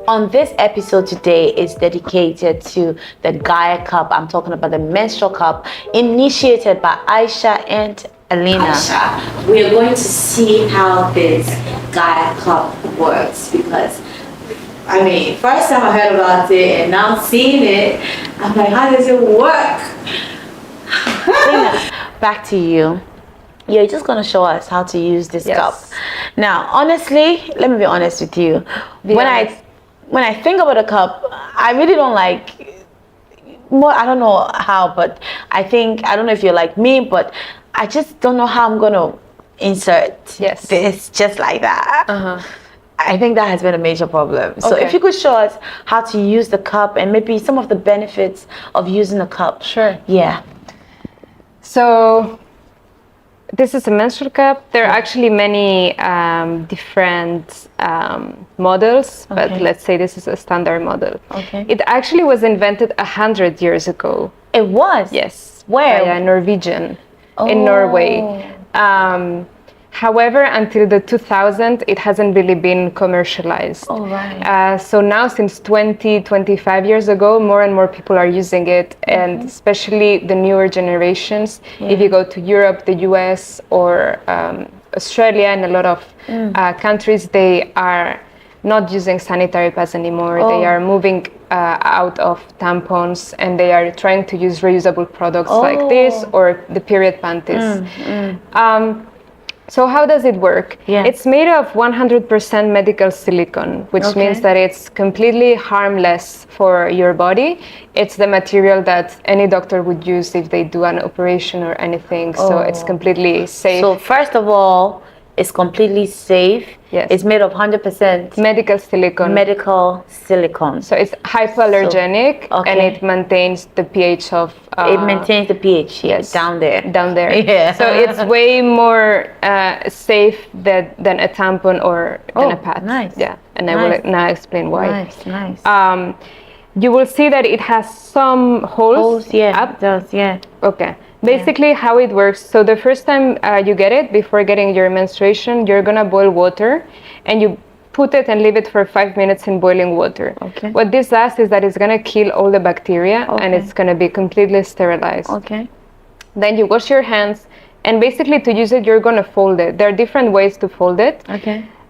On this episode today is dedicated to the GAIA Cup. I'm talking about the menstrual cup initiated by Aisha and Alina. Aisha, we are going to see how this GAIA Cup works because, I mean, first time I heard about it and now I'm seeing it, I'm like, how does it work? Back to you. You're just going to show us how to use this cup. Now, honestly, let me be honest with you. When I think about a cup, I really don't like, well, I don't know how, but I don't know if you're like me, but I just don't know how I'm going to insert this just like that. I think that has been a major problem. So if you could show us how to use the cup and maybe some of the benefits of using the cup. Sure. Yeah. So this is a menstrual cup. There are actually many different models, but let's say this is a standard model. It actually was invented 100 years ago. It was? Yes. Where? By a Norwegian in Norway. However, until the 2000s, it hasn't really been commercialized. Oh, right. So now, since 25 years ago, more and more people are using it, and especially the newer generations. If you go to Europe, the US, or Australia, and a lot of countries, they are not using sanitary pads anymore. They are moving out of tampons, and they are trying to use reusable products like this or the period panties. So how does it work? It's made of 100% medical silicone, which means that it's completely harmless for your body. It's the material that any doctor would use if they do an operation or anything. So it's completely safe. So first of all, it's completely safe. Yes. It's made of 100% medical silicone. Medical silicone. So it's hypoallergenic, and it maintains the pH of... it maintains the pH, down there. Down there. Yeah. So it's way more safe than a tampon or than a pad. Nice. Yeah, and I will now explain why. Nice. You will see that it has some holes. Up. It does, Okay. Basically, how it works. So the first time you get it, before getting your menstruation, you're gonna boil water, and you put it and leave it for 5 minutes in boiling water. What this does is that it's gonna kill all the bacteria, and it's gonna be completely sterilized. Then you wash your hands, and basically to use it, you're gonna fold it. There are different ways to fold it.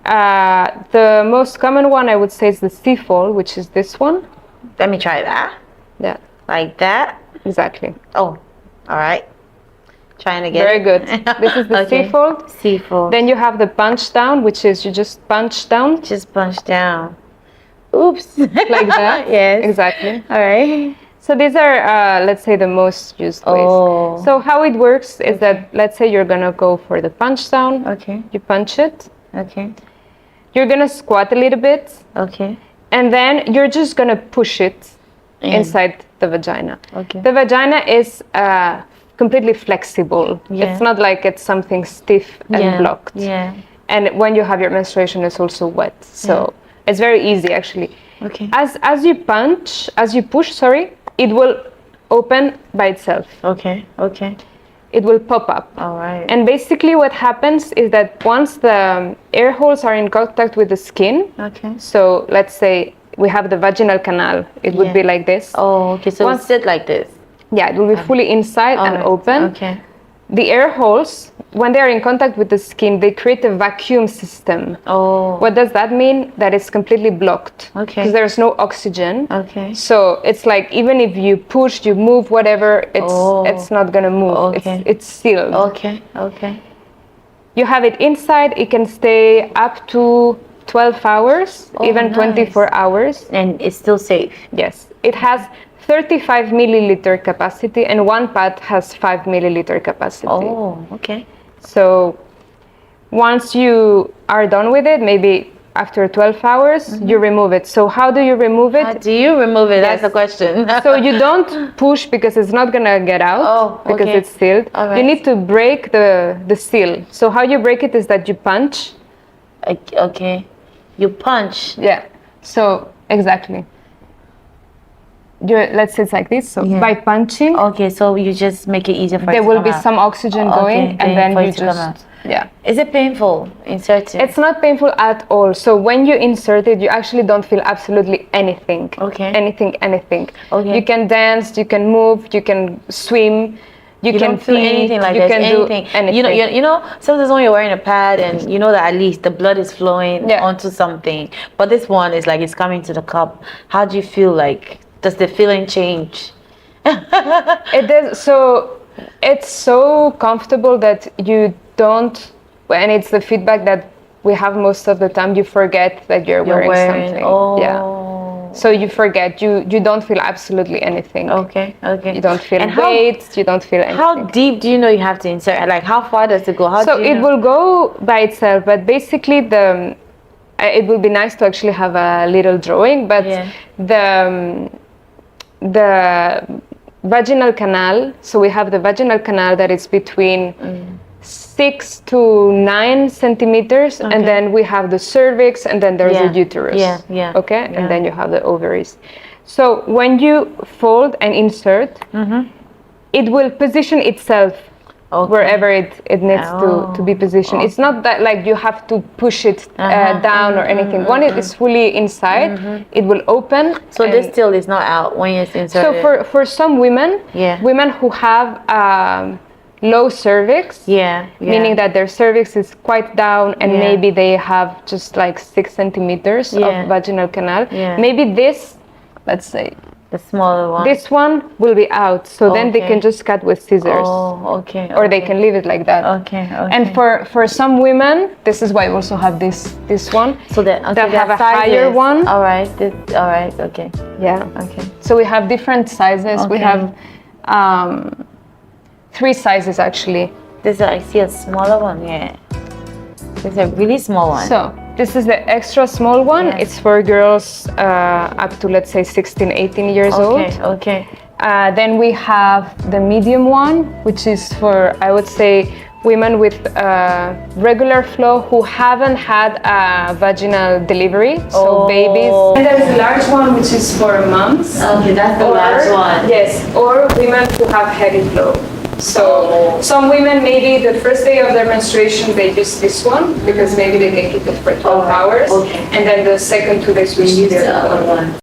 The most common one, I would say, is the C-fold, which is this one. Let me try that. Yeah. Like that? Exactly. Oh. All right. Trying again. Very good. This is the C-fold. C-fold. Then you have the punch down, which is you just punch down. Just punch down. Oops. Like that. Yes. Exactly. All right. So these are, let's say, the most used ways. So how it works is that, let's say you're going to go for the punch down. You punch it. You're going to squat a little bit. And then you're just going to push it inside the vagina. The vagina is completely flexible. It's not like it's something stiff and blocked. And when you have your menstruation, it's also wet. So it's very easy, actually. As you push, it will open by itself. It will pop up. All right. And basically what happens is that once the air holes are in contact with the skin, so let's say we have the vaginal canal, it would be like this. So it sit like this. Yeah, it will be fully inside and open. The air holes, when they are in contact with the skin, they create a vacuum system. What does that mean? That it's completely blocked. Because there's no oxygen. So it's like, even if you push, you move, whatever, it's not gonna move. It's sealed. You have it inside. It can stay up to 12 hours, even 24 hours. And it's still safe? Yes. It has 35 milliliter capacity, and one pad has 5 milliliter capacity. So once you are done with it, maybe after 12 hours, you remove it. So how do you remove it? How do you remove it? That's the question. So you don't push because it's not going to get out because it's sealed. You need to break the seal. So how you break it is that you punch. You punch? Yeah. So exactly. let's say it's like this. So by punching, Okay, so you just make it easier for it there to will come be out. some oxygen going, and then for you it to come out. just yeah. Is it painful inserting? It's not painful at all. So when you insert it, you actually don't feel absolutely anything. Okay. Anything. Okay. You can dance, you can move, you can swim, you can don't feel eat, anything like you there's can anything. do anything. You know, sometimes when you're wearing a pad and you know that at least the blood is flowing onto something, but this one is like it's coming to the cup. How do you feel like? Does the feeling change? It does. So it's so comfortable that you don't, and it's the feedback that we have most of the time. You forget that you're wearing something. Oh. Yeah. So you forget. You don't feel absolutely anything. Okay. You don't feel weight. You don't feel anything. How deep do you know you have to insert? Like how far does it go? It will go by itself, but basically it will be nice to actually have a little drawing. But the vaginal canal. So we have the vaginal canal that is between 6 to 9 centimeters, and then we have the cervix, and then there's the uterus. Okay, and then you have the ovaries. So when you fold and insert, it will position itself wherever it needs to be positioned. It's not that like you have to push it down or anything. When it is fully inside, it will open. So this still is not out when it's inserted. So for some women, women who have low cervix, meaning that their cervix is quite down and maybe they have just like 6 centimeters of vaginal canal. Maybe this, let's say, the smaller one. This one will be out, so then they can just cut with scissors. Or they can leave it like that. And for some women, this is why we also have this one. So that have a higher one. All right. Okay. Yeah. Okay. So we have different sizes. We have 3 sizes actually. I see a smaller one. Yeah. This is a really small one. So this is the extra small one. It's for girls up to, let's say, 16, 18 years old. Okay. Then we have the medium one, which is for, I would say, women with regular flow who haven't had a vaginal delivery, so babies. And there's a large one, which is for moms. Okay, that's the large one. Yes, or women who have heavy flow. So some women, maybe the first day of their menstruation, they use this one because maybe they can keep it for 12 hours. And then the second 2 days, we use the other one.